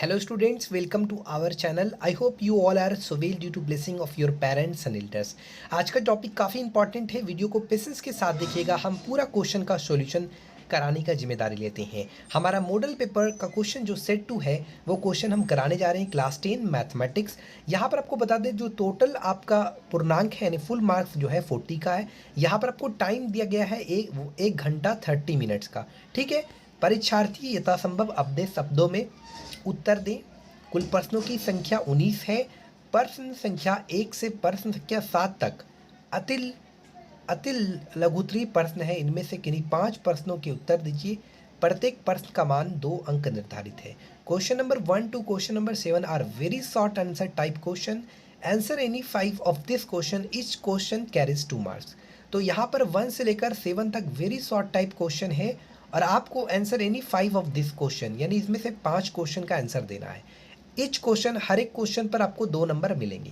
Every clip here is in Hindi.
Hello students, welcome to our channel. I hope you all are so well due to blessing of your parents and elders. आज का टॉपिक काफ़ी इंपॉर्टेंट है, वीडियो को पेशेंस के साथ देखिएगा। हम पूरा क्वेश्चन का सॉल्यूशन कराने का जिम्मेदारी लेते हैं। हमारा मॉडल पेपर का क्वेश्चन जो सेट 2 है वो क्वेश्चन हम कराने जा रहे हैं क्लास 10 मैथमेटिक्स। यहाँ पर आपको बता दें जो टोटल आपका पूर्णांक है यानी फुल मार्क्स जो है 40 का है। यहाँ पर आपको टाइम दिया गया है एक घंटा 30 मिनट्स का। ठीक है, परीक्षार्थी यथासंभव अपने शब्दों में उत्तर दें। कुल प्रश्नों की संख्या 19 है। प्रश्न संख्या 1 से प्रश्न संख्या 7 तक अति लघुत्तरीय प्रश्न है। इनमें से किन्हीं 5 प्रश्नों के उत्तर दीजिए। प्रत्येक प्रश्न का मान 2 अंक निर्धारित है। Question number 1 to question number 7 are very short answer type question. Answer any 5 of this question, each question carries 2 marks. तो यहाँ पर 1 से लेकर 7 तक वेरी शॉर्ट टाइप क्वेश्चन है और आपको answer any 5 of this question यानी इसमें से 5 क्वेश्चन का आंसर देना है। ईच क्वेश्चन, हर एक क्वेश्चन पर आपको 2 नंबर मिलेंगे।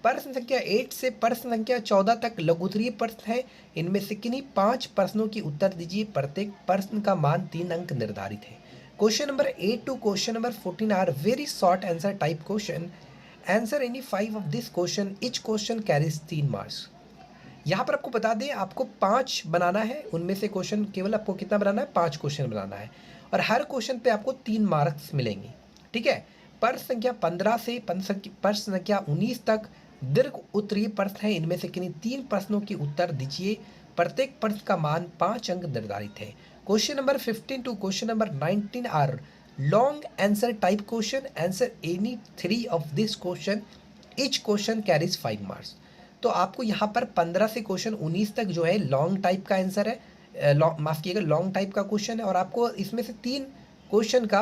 प्रश्न संख्या 8 से प्रश्न संख्या 14 तक लघुत्तरीय प्रश्न है। इनमें से किन्हीं 5 प्रश्नों की उत्तर दीजिए। प्रत्येक प्रश्न का मान 3 अंक निर्धारित है। Question number 8 to question number 14 are very short answer type question. Answer any 5 of this question, each question carries 3 marks. यहाँ पर आपको बता दें आपको 5 बनाना है। उनमें से क्वेश्चन केवल आपको कितना बनाना है, 5 क्वेश्चन बनाना है और हर क्वेश्चन पे आपको 3 मार्क्स मिलेंगे। ठीक है, प्रश्न संख्या 15 से प्रश्न संख्या 19 तक दीर्घ उत्तरीय प्रश्न है। इनमें से किन्हीं 3 प्रश्नों के उत्तर दीजिए। प्रत्येक प्रश्न का मान 5 अंक निर्धारित है। Question number 15 to question number 19 are long answer type question. Answer any 3 of this question, each question carries 5 marks. तो आपको यहाँ पर 15 से क्वेश्चन 19 तक जो है लॉन्ग टाइप का आंसर है, माफ़ कीजिएगा लॉन्ग टाइप का क्वेश्चन है और आपको इसमें से 3 क्वेश्चन का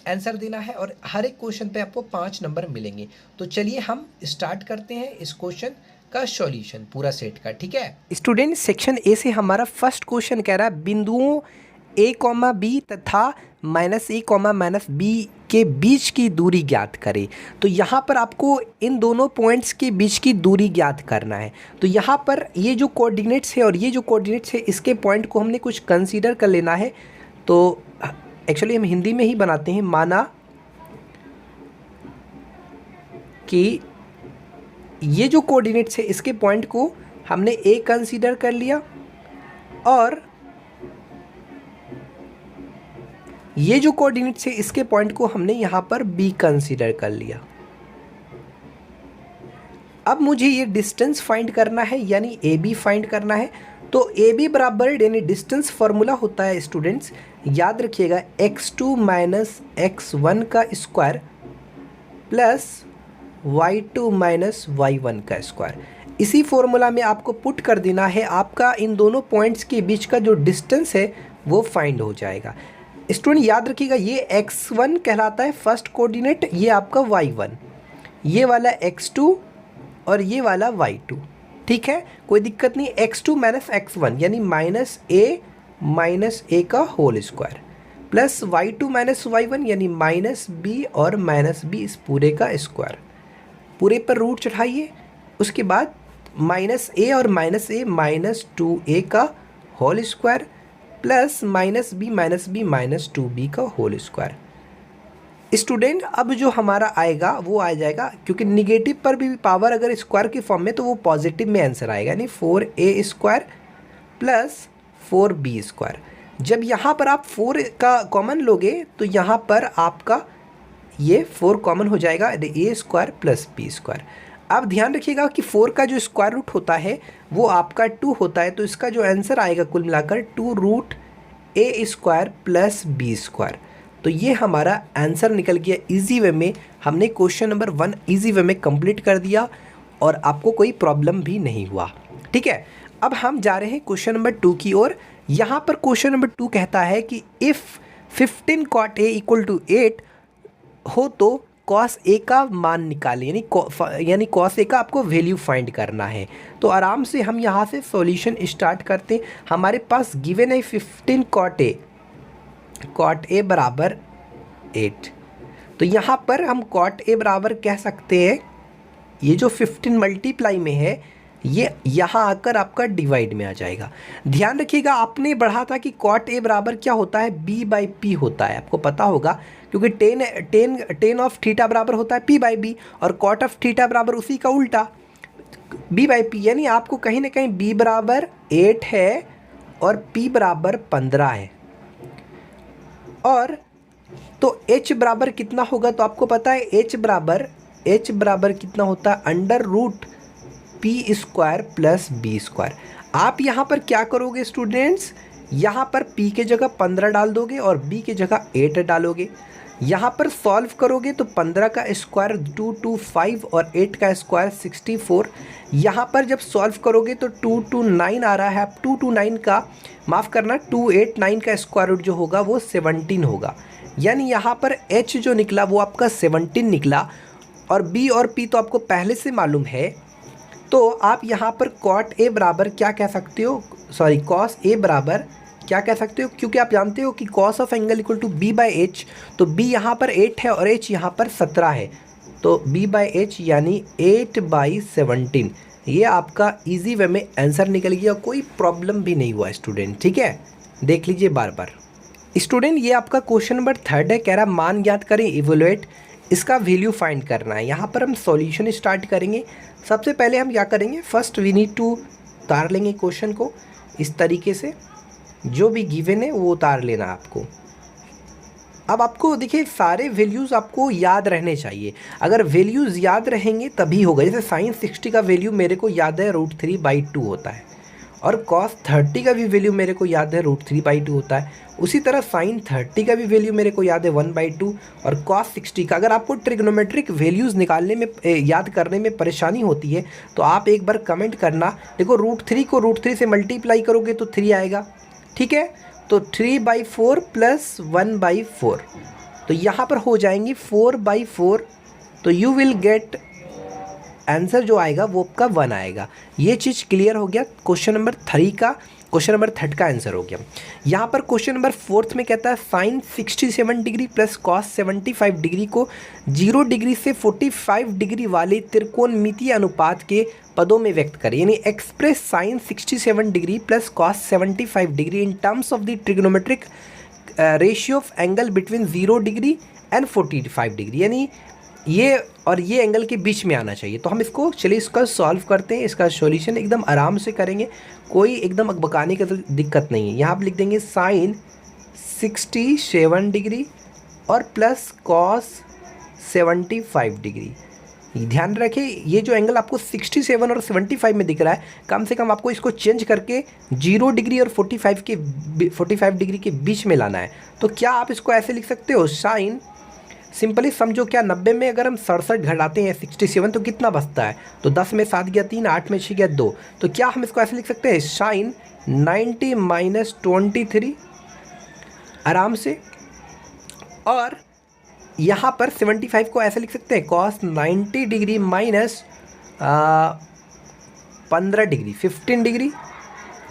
आंसर देना है और हर एक क्वेश्चन पे आपको 5 नंबर मिलेंगे। तो चलिए हम स्टार्ट करते हैं इस क्वेश्चन का सॉल्यूशन पूरा सेट का। ठीक है स्टूडेंट, सेक्शन ए से हमारा फर्स्ट क्वेश्चन कह रहा है बिंदुओं a, b तथा -a, -b के बीच की दूरी ज्ञात करें। तो यहाँ पर आपको इन दोनों पॉइंट्स के बीच की दूरी ज्ञात करना है। तो यहाँ पर ये जो कोऑर्डिनेट्स है और ये जो कोऑर्डिनेट्स है इसके पॉइंट को हमने कुछ कंसीडर कर लेना है। तो एक्चुअली हम हिंदी में ही बनाते हैं। माना कि ये जो कोऑर्डिनेट्स है इसके पॉइंट को हमने ए कंसीडर कर लिया और ये जो कोऑर्डिनेट्स है इसके पॉइंट को हमने यहाँ पर बी कंसीडर कर लिया। अब मुझे ये डिस्टेंस फाइंड करना है यानी ए बी फाइंड करना है। तो ए बी बराबर यानी डिस्टेंस फार्मूला होता है स्टूडेंट्स, याद रखिएगा x2 - x1 का स्क्वायर प्लस y2 - y1 का स्क्वायर। इसी फॉर्मूला में आपको पुट कर देना है। आपका इन दोनों पॉइंट्स के बीच का जो डिस्टेंस है वो फाइंड हो जाएगा। स्टूडेंट याद रखिएगा ये x1 कहलाता है फर्स्ट कोऑर्डिनेट, ये आपका y1, ये वाला x2 और ये वाला y2। ठीक है, कोई दिक्कत नहीं। x2 - x1 यानी -a का whole square plus y2 - y1 यानी -b और -b इस पूरे का स्क्वायर। पूरे पर रूट चढ़ाइए। उसके बाद -a और -a -2a का whole square plus -b -2b का होल स्क्वायर। स्टूडेंट अब जो हमारा आएगा वो आ जाएगा, क्योंकि निगेटिव पर भी पावर अगर स्क्वायर की फॉर्म में तो वो पॉजिटिव में आंसर आएगा, यानी 4a square plus 4b square. जब यहाँ पर आप 4 का कॉमन लोगे तो यहाँ पर आपका ये 4 कॉमन हो जाएगा, a square plus b square. अब ध्यान रखिएगा कि 4 का जो स्क्वायर रूट होता है वो आपका 2 होता है। तो इसका जो आंसर आएगा कुल मिलाकर 2√a square plus b square. तो ये हमारा आंसर निकल गया। इजी वे में हमने क्वेश्चन नंबर 1 इजी वे में कंप्लीट कर दिया और आपको कोई प्रॉब्लम भी नहीं हुआ। ठीक है, अब हम जा रहे हैं क्वेश्चन नंबर 2 की ओर। यहाँ पर क्वेश्चन नंबर 2 कहता है कि इफ़ 15 cot a = 8 हो तो cos a का मान निकालें, यानी cos a का आपको वैल्यू फाइंड करना है। तो आराम से हम यहाँ से सॉल्यूशन स्टार्ट करते हैं। हमारे पास गिवन है 15 cot a बराबर 8। तो यहाँ पर हम cot a बराबर कह सकते हैं, ये जो 15 मल्टीप्लाई में है ये यहाँ आकर आपका डिवाइड में आ जाएगा। ध्यान रखिएगा आपने पढ़ा था कि cot a बराबर क्या होता है, b/p होता है। आपको पता होगा क्योंकि ten ten ten of theta बराबर होता है पी बाई बी, और कॉट ऑफ थीटा बराबर उसी का उल्टा बी बाई पी। यानी आपको कहीं ना कहीं बी बराबर 8 है और पी बराबर 15 है। और तो एच बराबर कितना होगा, तो आपको पता है एच बराबर कितना होता है, under root P square plus B square. आप यहाँ पर क्या करोगे स्टूडेंट्स, यहाँ पर p के जगह 15 डाल दोगे और b के जगह 8 डालोगे। यहाँ पर सॉल्व करोगे तो 15 का स्क्वायर 225 और 8 का स्क्वायर 64। यहाँ पर जब सॉल्व करोगे तो 229 आ रहा है। अब 229 का माफ़ करना 289 का स्क्वायर रूट जो होगा वो 17 होगा। यानी यहाँ पर h जो निकला वो आपका 17 निकला, और b और p तो आपको पहले से मालूम है। तो आप यहाँ पर कॉट ए बराबर क्या कह सकते हो, सॉरी कॉस ए बराबर क्या कह सकते हो, क्योंकि आप जानते हो कि cos of angle equal to B by H. तो बी यहाँ पर 8 है और एच यहाँ पर 17 है, तो बी बाई एच यानी 8/17। ये आपका इजी वे में आंसर निकल गया, कोई प्रॉब्लम भी नहीं हुआ स्टूडेंट। ठीक है, देख लीजिए बार बार। स्टूडेंट ये आपका क्वेश्चन नंबर 3 है, कह रहा मान ज्ञात करें, इवेलुएट, इसका वैल्यू फाइंड करना है। यहाँ पर हम सॉल्यूशन स्टार्ट करेंगे। सबसे पहले हम क्या करेंगे, फर्स्ट वी नीड टू उतार लेंगे क्वेश्चन को इस तरीके से, जो भी गिवन है वो उतार लेना आपको। अब आपको देखिए सारे वैल्यूज़ आपको याद रहने चाहिए। अगर वैल्यूज़ याद रहेंगे तभी होगा। जैसे साइन 60 का वैल्यू मेरे को याद है √3/2 होता है, और कॉस 30 का भी वैल्यू मेरे को याद है √3/2 होता है। उसी तरह साइन 30 का भी वैल्यू मेरे को याद है 1/2, और कॉस 60 का। अगर आपको ट्रिग्नोमेट्रिक वैल्यूज़ निकालने में याद करने में परेशानी होती है तो आप एक बार कमेंट करना। देखो √3 को √3 से मल्टीप्लाई करोगे तो 3 आएगा। ठीक है, तो 3/4 प्लस 1/4, तो यहाँ पर हो जाएंगी 4/4। तो यू विल गेट आंसर जो आएगा वो आपका 1 आएगा। ये चीज़ क्लियर हो गया। क्वेश्चन नंबर 3 का आंसर हो गया। यहाँ पर क्वेश्चन नंबर 4 में कहता है sine 67 degree plus cos 75 degree को 0 डिग्री से 45 डिग्री वाले त्रिकोणमितीय अनुपात के पदों में व्यक्त करें। यानी express sine 67 degree plus cos 75 degree in terms of the trigonometric ratio of angle between 0 degree and 45 degree. यानी ये और ये एंगल के बीच में आना चाहिए। तो हम इसको चलिए इसका सॉल्व करते हैं। इसका सॉल्यूशन एकदम आराम से करेंगे, कोई एकदम अकबकाने की दिक्कत नहीं है। यहाँ पर लिख देंगे साइन 67 डिग्री और प्लस कॉस 75 डिग्री। ध्यान रखें ये जो एंगल आपको 67 और 75 में दिख रहा है, कम से कम आपको इसको चेंज करके 0 डिग्री और 45 डिग्री के बीच में लाना है। तो क्या आप इसको ऐसे लिख सकते हो, साइन, सिंपली समझो क्या 90 में अगर हम 67 घटाते हैं 67 तो कितना बचता है, तो 10 में 7 गया 3, 8 में 6 गया 2। तो क्या हम इसको ऐसे लिख सकते हैं, साइन 90 माइनस 23 आराम से। और यहाँ पर 75 को ऐसे लिख सकते हैं, cos 90 degree minus 15 degree 15 degree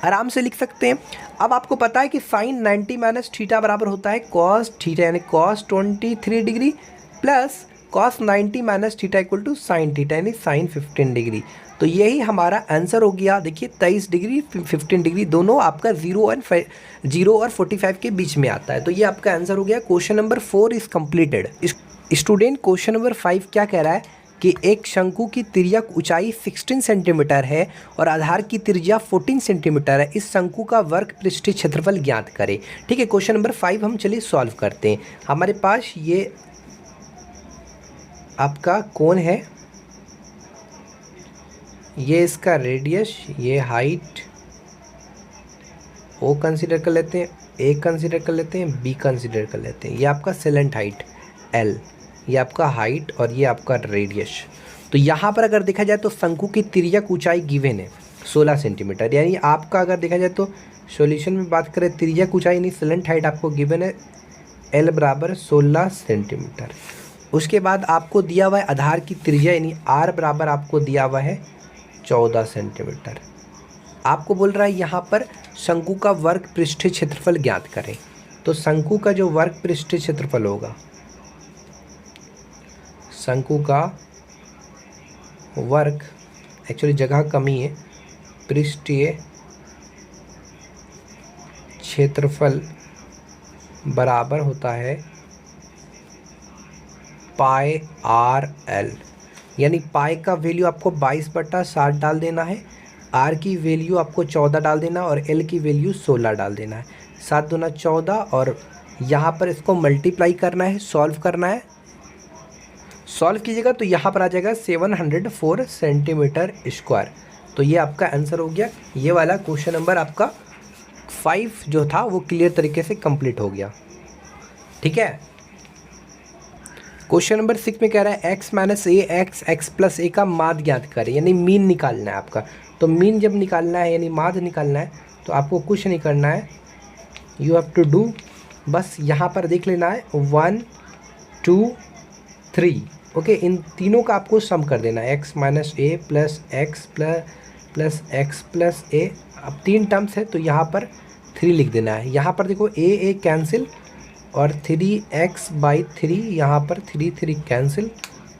आराम से लिख सकते हैं। अब आपको पता है कि साइन 90 माइनस थीटा बराबर होता है कॉस थीटा, यानी cos 23 degree plus cos 90 minus theta equal to sine theta, यानी साइन 15 डिग्री। तो यही हमारा आंसर हो गया। देखिए 23 डिग्री 15 डिग्री दोनों आपका 0 और 45 के बीच में आता है। तो ये आपका आंसर हो गया। Question number 4 is completed. Student question number 5 क्या कह रहा है कि एक शंकु की तिर्यक ऊंचाई 16 सेंटीमीटर है और आधार की त्रिज्या 14 सेंटीमीटर है। इस शंकु का वर्ग पृष्ठीय क्षेत्रफल ज्ञात करें। ठीक है, क्वेश्चन नंबर 5 हम चलिए सॉल्व करते हैं। हमारे पास ये आपका कोण है, ये इसका रेडियस, ये हाइट ओ कंसीडर कर लेते हैं, ए कंसीडर कर लेते हैं, बी कंसीडर कर लेते हैं। ये आपका सेलेंट हाइट एल, ये आपका हाइट और ये आपका रेडियस। तो यहाँ पर अगर देखा जाए तो शंकु की तिर्यक ऊंचाई गिवन है 16 सेंटीमीटर। यानी आपका अगर देखा जाए तो सॉल्यूशन में बात करें तिर्यक ऊंचाई यानी सेलेंट हाइट आपको गिवन है एल बराबर 16 सेंटीमीटर। उसके बाद आपको दिया हुआ है आधार की त्रिज्या यानी आर बराबर आपको दिया हुआ है 14 सेंटीमीटर। आपको बोल रहा है यहाँ पर शंकु का वर्ग पृष्ठीय क्षेत्रफल ज्ञात करें। तो शंकु का जो वर्ग पृष्ठीय क्षेत्रफल होगा, शंकु का वर्ग, एक्चुअली जगह कमी है, पृष्ठीय क्षेत्रफल बराबर होता है पाई आर एल, यानी पाई का वैल्यू आपको 22/7 डाल देना है, आर की वैल्यू आपको 14 डाल देना और एल की वैल्यू 16 डाल देना है। 7 दूना 14 और यहाँ पर इसको मल्टीप्लाई करना है, सॉल्व करना है। सॉल्व कीजिएगा तो यहाँ पर आ जाएगा 704 सेंटीमीटर स्क्वायर। तो ये आपका आंसर हो गया। ये वाला क्वेश्चन नंबर आपका 5 जो था वो क्लियर तरीके से कंप्लीट हो गया। ठीक है। क्वेश्चन नंबर 6 में कह रहा है x माइनस ए एक्स एक्स प्लस ए का माध्य ज्ञात करें, यानी मीन निकालना है आपका। तो मीन जब निकालना है यानी माध्य निकालना है तो आपको कुछ नहीं करना है, यू हैव टू डू, बस यहाँ पर देख लेना है 1 2 3, ओके। इन तीनों का आपको सम कर देना है, x minus A plus X plus X plus A. अब 3 टर्म्स है तो यहाँ पर 3 लिख देना है। यहाँ पर देखो ए कैंसिल और 3x/3, यहाँ पर 3 कैंसिल।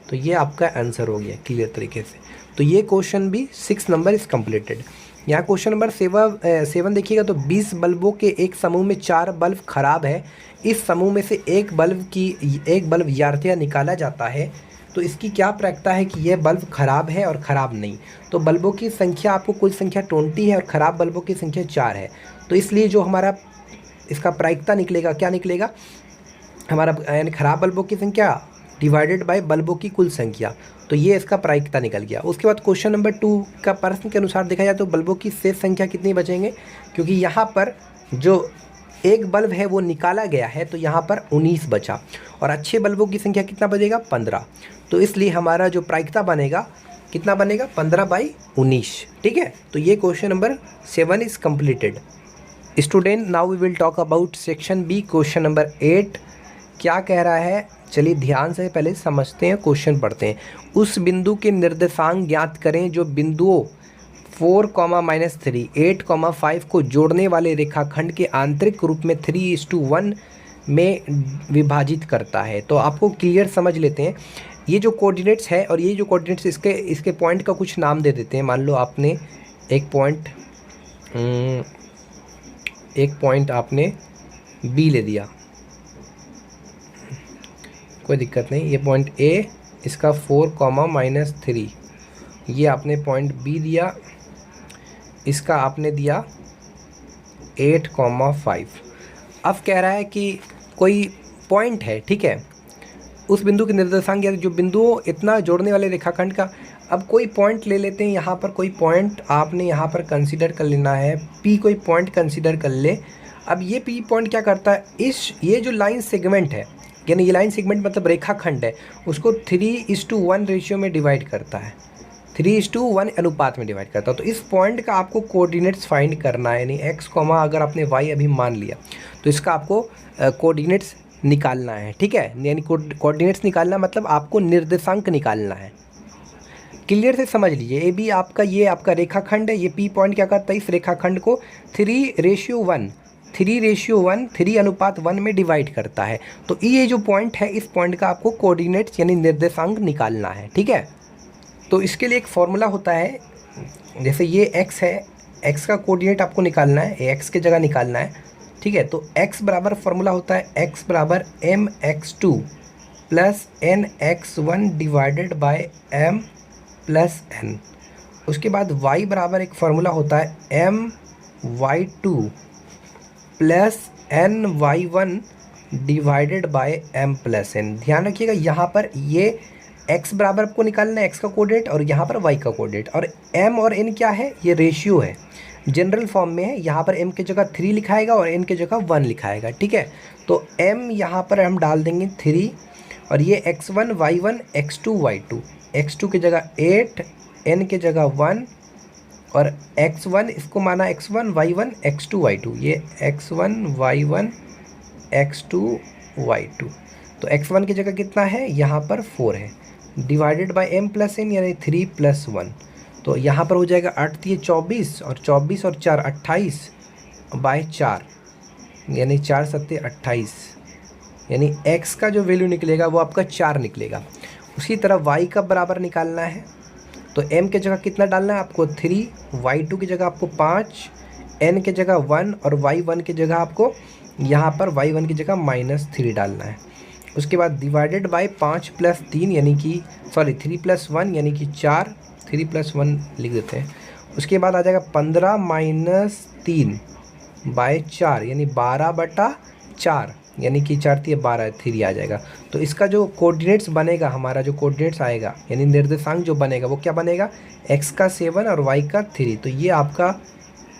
तो ये आपका आंसर हो गया क्लियर तरीके से। तो ये क्वेश्चन भी 6 नंबर इज़ कम्प्लीटेड। यहाँ क्वेश्चन नंबर 7 देखिएगा तो 20 बल्बों के एक समूह में 4 बल्ब खराब है। इस समूह में से एक बल्ब यार्थया निकाला जाता है, तो इसकी क्या प्रायिकता है कि यह बल्ब खराब है और ख़राब नहीं। तो बल्बों की संख्या आपको कुल संख्या 20 है और ख़राब बल्बों की संख्या 4 है। तो इसलिए जो हमारा इसका प्रायिकता निकलेगा, क्या निकलेगा हमारा, यानी ख़राब बल्बों की संख्या डिवाइडेड बाय बल्बों की कुल संख्या। तो ये इसका प्रायिकता निकल गया। उसके बाद क्वेश्चन नंबर 2 का प्रश्न के अनुसार देखा जाए तो बल्बों की शेष संख्या कितनी बचेंगे, क्योंकि यहाँ पर जो एक बल्ब है वो निकाला गया है तो यहाँ पर 19 बचा और अच्छे बल्बों की संख्या कितना बचेगा 15। तो इसलिए हमारा जो प्रायिकता बनेगा कितना बनेगा 15/19। ठीक है। तो ये question number 7 is completed. Student now we will talk about section B, question number 8 क्या कह रहा है। चलिए ध्यान से पहले समझते हैं, क्वेश्चन पढ़ते हैं। उस बिंदु के निर्देशांक ज्ञात करें जो बिंदुओं 4, -3, 8, 5 को जोड़ने वाले रेखाखंड के आंतरिक रूप में 3:1 में विभाजित करता है। तो आपको क्लियर समझ लेते हैं। ये जो कोऑर्डिनेट्स है और ये जो कोऑर्डिनेट्स इसके पॉइंट का कुछ नाम दे देते हैं। मान लो आपने एक पॉइंट आपने बी ले दिया, कोई दिक्कत नहीं। ये पॉइंट ए, इसका 4, -3, ये आपने पॉइंट बी दिया, इसका आपने दिया 8, 5। अब कह रहा है कि कोई पॉइंट है, ठीक है, उस बिंदु के निर्देशांक या जो बिंदुओं इतना जोड़ने वाले रेखाखंड का। अब कोई पॉइंट ले लेते हैं, यहाँ पर कोई पॉइंट आपने यहाँ पर कंसीडर कर लेना है, पी कोई पॉइंट कंसीडर कर ले। अब ये पी पॉइंट क्या करता है, ये जो लाइन सेगमेंट है, यानी ये लाइन सेगमेंट मतलब रेखाखंड है, उसको 3:1 रेशियो में डिवाइड करता है, 3:1 अनुपात में डिवाइड करता है। तो इस पॉइंट का आपको कोऑर्डिनेट्स फाइंड करना है, यानी x, अगर आपने y अभी मान लिया तो इसका आपको कोऑर्डिनेट्स निकालना है। ठीक है, यानी कोऑर्डिनेट्स निकालना मतलब आपको निर्देशांक निकालना है। क्लियर से समझ लीजिए। ए बी आपका ये आपका रेखाखंड है, ये पी पॉइंट क्या करता है, इस रेखाखंड को 3:1 3:1 में डिवाइड करता है। तो ये जो पॉइंट है, इस पॉइंट का आपको कोऑर्डिनेट्स यानी निर्देशांक निकालना है। ठीक है। तो इसके लिए एक फॉर्मूला होता है, जैसे ये x है, x का कोऑर्डिनेट आपको निकालना है, x की जगह निकालना है। ठीक है। तो x बराबर फॉर्मूला होता है x बराबर mx2 plus nx1 divided by m plus n। उसके बाद y बराबर एक फार्मूला होता है my2 plus ny1 divided by m plus n। ध्यान रखिएगा, यहाँ पर ये x बराबर आपको निकालना है, x का कोऑर्डिनेट, और यहाँ पर y का कोऑर्डिनेट, और m और n क्या है, ये रेशियो है, जनरल फॉर्म में है। यहाँ पर m की जगह 3 लिखाएगा और n की जगह 1 लिखाएगा। ठीक है। तो m यहाँ पर हम डाल देंगे 3 और ये x1 y1 x2 y2, x2 की जगह 8, n की जगह 1 और x1 इसको माना x1 y1 x2 y2, ये x1 y1 x2 y2। तो x1 की जगह कितना है, यहाँ पर 4 है, divided by m plus n यानी 3 + 1। तो यहाँ पर हो जाएगा 8 × 24 और 24 और 4 28 बाय 4, यानी 4 × 7 28, यानी x का जो वैल्यू निकलेगा वो आपका 4 निकलेगा। उसी तरह y का बराबर निकालना है, तो m की जगह कितना डालना है आपको 3, y2 की जगह आपको 5, n की जगह 1 और y1 की जगह आपको यहाँ पर y1 की जगह -3 डालना है। उसके बाद डिवाइडेड बाय 5 + 3 यानी कि 3 + 1 यानी कि 4, 3 + 1 लिख देते हैं। उसके बाद आ जाएगा 15 - 3 बाय 4 यानी 12/4 यानी कि 4 × 12 3 आ जाएगा। तो इसका जो कोऑर्डिनेट्स बनेगा, हमारा जो कोऑर्डिनेट्स आएगा यानी निर्देशांक जो बनेगा वो क्या बनेगा, x का 7 और y का 3। तो ये आपका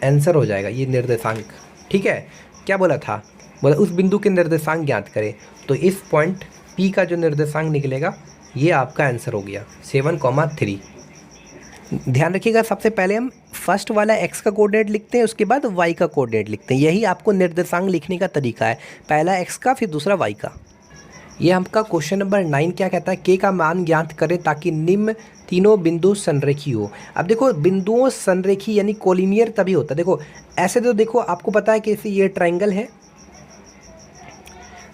आंसर हो जाएगा, ये निर्देशांक। ठीक है, क्या बोला था, बोला उस बिंदु के निर्देशांक ज्ञात करें। तो इस पॉइंट P का जो निर्देशांक निकलेगा ये आपका आंसर हो गया 7,3। ध्यान रखिएगा, सबसे पहले हम फर्स्ट वाला x का कोऑर्डिनेट लिखते हैं, उसके बाद y का कोऑर्डिनेट लिखते हैं। यही आपको निर्देशांक लिखने का तरीका है, पहला x का फिर दूसरा y का। ये हमका क्वेश्चन नंबर 9 क्या कहता है, k का मान ज्ञात करें ताकि निम्न तीनों बिंदु संरेखी हो। अब देखो, बिंदुओं संरेखी यानी कोलिनियर तभी होता है। देखो ऐसे तो देखो आपको पता है कि ये ट्रायंगल है,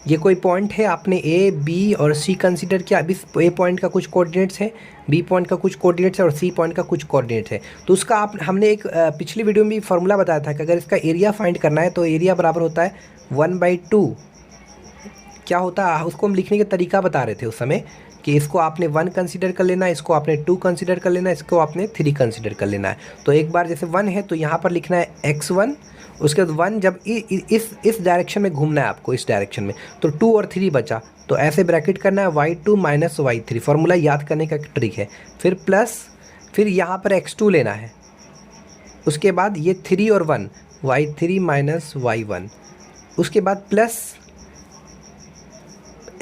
ये कोई पॉइंट है, आपने ए बी और सी कंसीडर किया। अभी ए पॉइंट का कुछ कोऑर्डिनेट्स है, बी पॉइंट का कुछ कोऑर्डिनेट्स है और सी पॉइंट का कुछ कोऑर्डिनेट्स है। तो उसका हमने एक पिछली वीडियो में भी फार्मूला बताया था कि अगर इसका एरिया फाइंड करना है तो एरिया बराबर होता है 1/2। क्या होता है, उसको हम लिखने का तरीका बता रहे थे उस समय कि इसको आपने 1 कंसीडर कर लेना है, इसको आपने 2 कंसीडर कर लेना है, इसको आपने 3 कंसीडर कर लेना है। तो एक बार जैसे 1 है तो यहाँ पर लिखना है x1, उसके बाद 1 जब इस डायरेक्शन में घूमना है आपको, इस डायरेक्शन में, तो 2 और 3 बचा, तो ऐसे ब्रैकेट करना है y2 - y3। फार्मूला याद करने का ट्रिक है। फिर प्लस, फिर यहाँ पर x2 लेना है, उसके बाद ये 3 और 1 y3 - y1, उसके बाद प्लस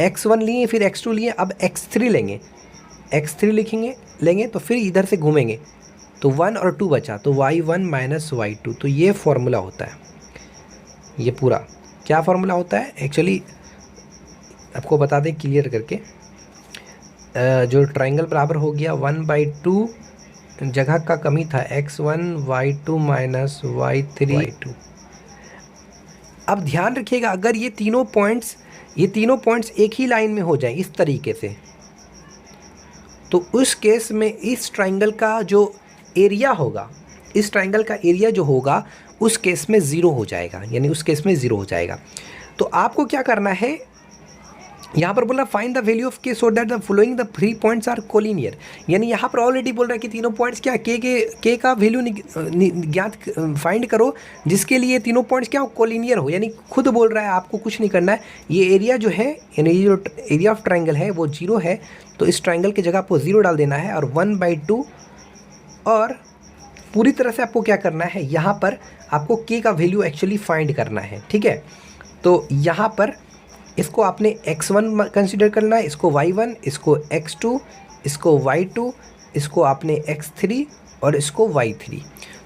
x1 लिए, फिर x2 लिए, अब x3 लेंगे, x3 लेंगे तो फिर इधर से घूमेंगे तो 1 और 2 बचा, तो y1 - y2। तो ये फॉर्मूला होता है, ये पूरा क्या फार्मूला होता है एक्चुअली आपको बता दें क्लियर करके। जो ट्रायंगल बराबर हो गया 1/2, जगह का कमी था, x1 y2 - y3 अब ध्यान रखिएगा, अगर ये तीनों पॉइंट्स एक ही लाइन में हो जाएं इस तरीके से, तो उस केस में इस ट्रायंगल का जो एरिया होगा, इस ट्रायंगल का एरिया जो होगा उस केस में 0 हो जाएगा, यानी उस केस में 0 हो जाएगा। तो आपको क्या करना है, यहाँ पर बोल रहा find the value of k so that the following the 3 points are collinear. यानी यहाँ पर ऑलरेडी बोल रहा है कि तीनों पॉइंट्स क्या k का वैल्यू ज्ञात फाइंड करो जिसके लिए तीनों पॉइंट्स क्या हो, कोलिनियर हो। यानी खुद बोल रहा है, आपको कुछ नहीं करना है। ये एरिया जो है, यानी ये जो एरिया ऑफ ट्रायंगल है वो 0 है, तो इस ट्रायंगल की जगह आपको 0 डाल देना है और 1/2, और पूरी तरह से आपको क्या करना है, यहाँ पर आपको k का वैल्यू एक्चुअली फाइंड करना है। ठीक है, तो यहाँ पर इसको आपने x1 कंसीडर करना है, इसको y1, इसको x2, इसको y2, इसको आपने x3 और इसको y3।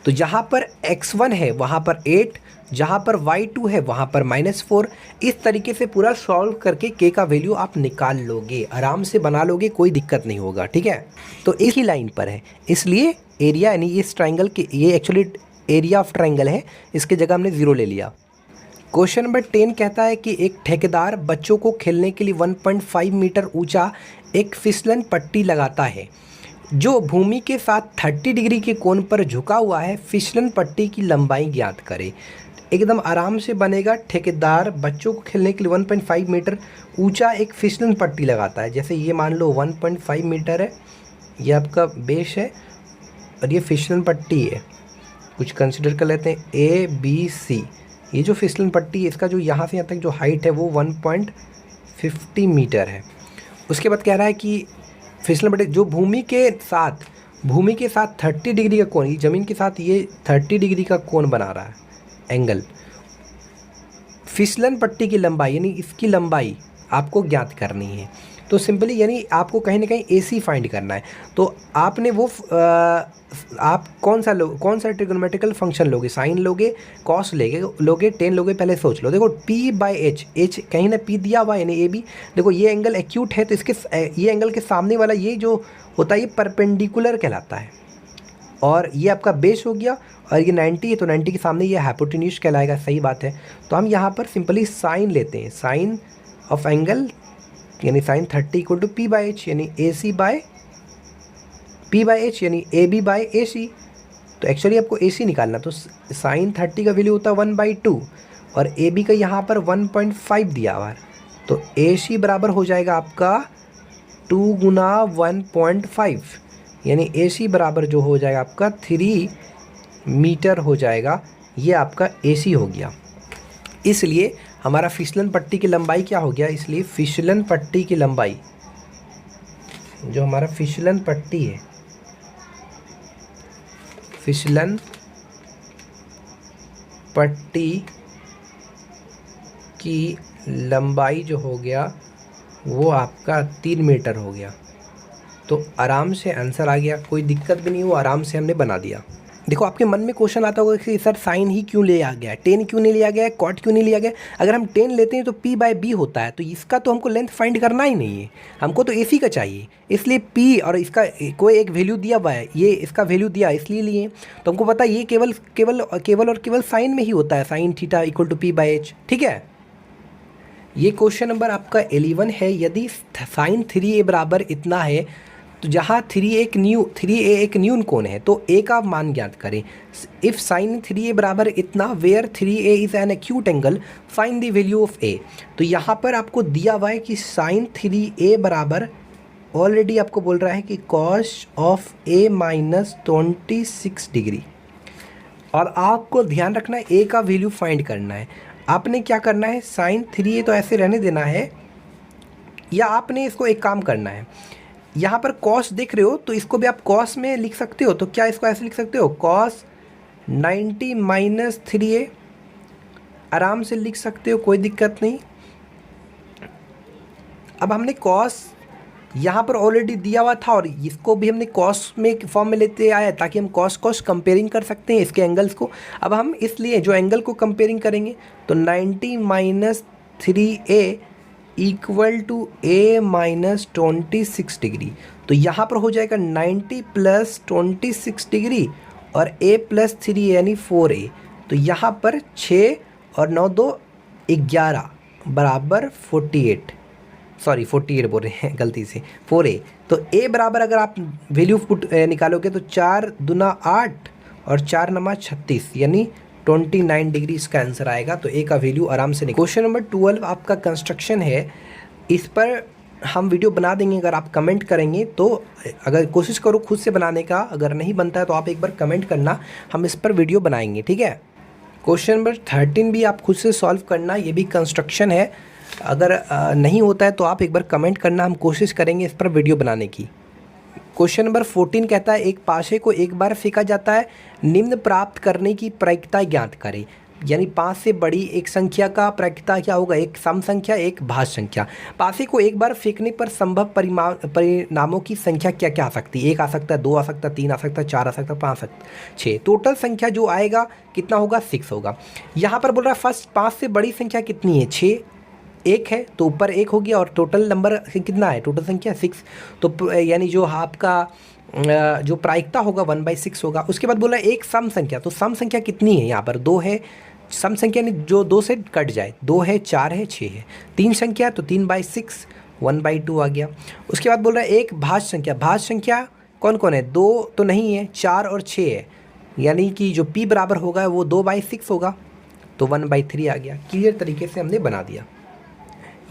तो जहाँ पर x1 है वहाँ पर 8, जहाँ पर y2 है वहाँ पर -4। इस तरीके से पूरा सॉल्व करके k का वैल्यू आप निकाल लोगे, आराम से बना लोगे, कोई दिक्कत नहीं होगा। ठीक है, तो एक ही लाइन पर है, इसलिए एरिया यानी इस ट्रायंगल के, ये एक्चुअली एरिया ऑफ ट्रायंगल है, इसके जगह हमने 0 ले लिया। क्वेश्चन नंबर 10 कहता है कि एक ठेकेदार बच्चों को खेलने के लिए 1.5 मीटर ऊंचा एक फिसलन पट्टी लगाता है जो भूमि के साथ 30 डिग्री के कोण पर झुका हुआ है। फिसलन पट्टी की लंबाई ज्ञात करें। एकदम आराम से बनेगा। ठेकेदार बच्चों को खेलने के लिए 1.5 मीटर ऊंचा एक फिसलन पट्टी लगाता है। जैसे ये मान लो 1.5 मीटर है, ये आपका बेस है और ये फिसलन पट्टी है। कुछ कंसिडर कर लेते हैं ABC। ये जो फिसलन पट्टी है, इसका जो यहाँ से यहाँ तक जो हाइट है वो 1.50 मीटर है। उसके बाद कह रहा है कि फिसलन पट्टी जो भूमि के साथ 30 डिग्री का कोण, ज़मीन के साथ ये 30 डिग्री का कोण बना रहा है, एंगल। फिसलन पट्टी की लंबाई यानी इसकी लंबाई आपको ज्ञात करनी है। तो सिंपली यानी आपको कहीं ना कहीं AC फाइंड करना है। तो आपने वो आप कौन सा ट्रिग्नोमेट्रिकल फंक्शन लोगे, साइन लोगे, कॉस लोगे, टेन लोगे, पहले सोच लो। देखो P/H कहीं ना P दिया हुआ यानी AB। देखो ये एंगल एक्यूट है, तो इसके ये एंगल के सामने वाला ये जो होता है ये परपेंडिकुलर कहलाता है। और ये आपका बेस हो गया और ये 90 है, तो 90 के सामने ये हाइपोटेन्यूज कहलाएगा। सही बात है। तो हम यहाँ पर सिंपली साइन लेते हैं, साइन ऑफ एंगल यानी साइन 30 = P/H यानी P/H यानी AB/AC। तो एक्चुअली आपको AC निकालना, तो साइन 30 का वैल्यू होता है 1/2 और AB का यहाँ पर 1.5 दिया हुआ है। तो AC बराबर हो जाएगा आपका 2 गुना 1.5, यानी AC बराबर जो हो जाएगा आपका 3 मीटर हो जाएगा। ये आपका AC हो गया। इसलिए हमारा फिसलन पट्टी की लंबाई क्या हो गया, इसलिए फिसलन पट्टी की लंबाई, जो हमारा फिसलन पट्टी है, फिसलन पट्टी की लंबाई जो हो गया वो आपका 3 मीटर हो गया। तो आराम से आंसर आ गया, कोई दिक्कत भी नहीं, वो आराम से हमने बना दिया। देखो आपके मन में क्वेश्चन आता होगा कि सर साइन ही क्यों ले आ गया, टेन क्यों नहीं लिया गया, कॉट क्यों नहीं लिया गया। अगर हम 10 लेते हैं तो P/B होता है, तो इसका तो हमको लेंथ फाइंड करना ही नहीं है, हमको तो AC का चाहिए। इसलिए P और इसका कोई एक वैल्यू दिया हुआ है, ये इसका वैल्यू दिया इसलिए लिए। तो हमको पता है ये केवल केवल केवल और केवल साइन में ही होता है, sine theta equal to P/H। ठीक है, ये क्वेश्चन नंबर आपका 11 है। यदि साइन 3A बराबर इतना है तो जहाँ 3A एक न्यून कोण है, तो A का मान ज्ञात करें। इफ़ साइन 3A बराबर इतना where 3A is an acute angle, find the value of A। तो यहाँ पर आपको दिया हुआ है कि साइन 3A बराबर ऑलरेडी आपको बोल रहा है कि cos of A minus 26 degree. और आपको ध्यान रखना है A का वैल्यू फाइंड करना है। आपने क्या करना है, साइन 3A तो ऐसे रहने देना है, या आपने इसको एक काम करना है, यहाँ पर कॉस देख रहे हो तो इसको भी आप कॉस में लिख सकते हो। तो क्या इसको ऐसे लिख सकते हो, कॉस 90 माइनस 3A, आराम से लिख सकते हो, कोई दिक्कत नहीं। अब हमने कॉस यहाँ पर ऑलरेडी दिया हुआ था और इसको भी हमने कॉस में फॉर्म में लेते आए ताकि हम कॉस कॉस कंपेयरिंग कर सकते हैं इसके एंगल्स को। अब हम इसलिए जो एंगल को कंपेयरिंग करेंगे तो 90 minus 3A equal to A minus 26 degree. तो यहाँ पर हो जाएगा 90 प्लस 26 डिग्री और A प्लस 3 यानी 4A। तो यहाँ पर 6 और 9 2 11 बराबर 48, सॉरी 48 बोल रहे हैं गलती से, 4A। तो A बराबर अगर आप वैल्यू पुट निकालोगे तो 4 दूना 8 और 4 नमा 36 यानी 29 डिग्री इसका आंसर आएगा। तो A का वैल्यू आराम से निकल। क्वेश्चन नंबर 12 आपका कंस्ट्रक्शन है, इस पर हम वीडियो बना देंगे अगर आप कमेंट करेंगे तो। अगर कोशिश करो खुद से बनाने का, अगर नहीं बनता है तो आप एक बार कमेंट करना, हम इस पर वीडियो बनाएंगे। ठीक है, क्वेश्चन नंबर 13 भी आप खुद से सॉल्व करना, ये भी कंस्ट्रक्शन है। अगर नहीं होता है तो आप एक बार कमेंट करना, हम कोशिश करेंगे इस पर वीडियो बनाने की। क्वेश्चन नंबर 14 कहता है एक पाशे को एक बार फेंका जाता है, निम्न प्राप्त करने की प्रायिकता ज्ञात करें। यानी 5 से बड़ी एक संख्या का प्रायिकता क्या होगा, एक सम संख्या एक भाज्य संख्या। पासे को एक बार फेंकने पर संभव परिणामों की संख्या क्या क्या आ सकती है, 1 आ सकता है, 2 आ सकता है, 3 आ सकता है, 4 आ सकता है, 5 आ सकता है, 6। टोटल संख्या जो आएगा कितना होगा, 6 होगा। यहाँ पर बोल रहा है फर्स्ट 5 से बड़ी संख्या कितनी है, 6, 1 है तो ऊपर 1 हो गया और टोटल नंबर कितना है, टोटल संख्या 6। तो यानी जो आपका जो प्रायिकता होगा 1/6 होगा। उसके बाद बोला एक सम संख्या, तो सम संख्या कितनी है, यहाँ पर 2 है। सम संख्या यानी जो 2 से कट जाए, 2 है, 4 है, 6 है। 3 संख्या तो 3/6, 1/2 आ गया। उसके बाद बोल रहा है एक भाज्य संख्या, भाज्य संख्या कौन कौन है, 2 तो नहीं है, 4 और 6 है, यानी कि जो P बराबर होगा वो 2/6 होगा, तो 1/3 आ गया। क्लियर तरीके से हमने बना दिया।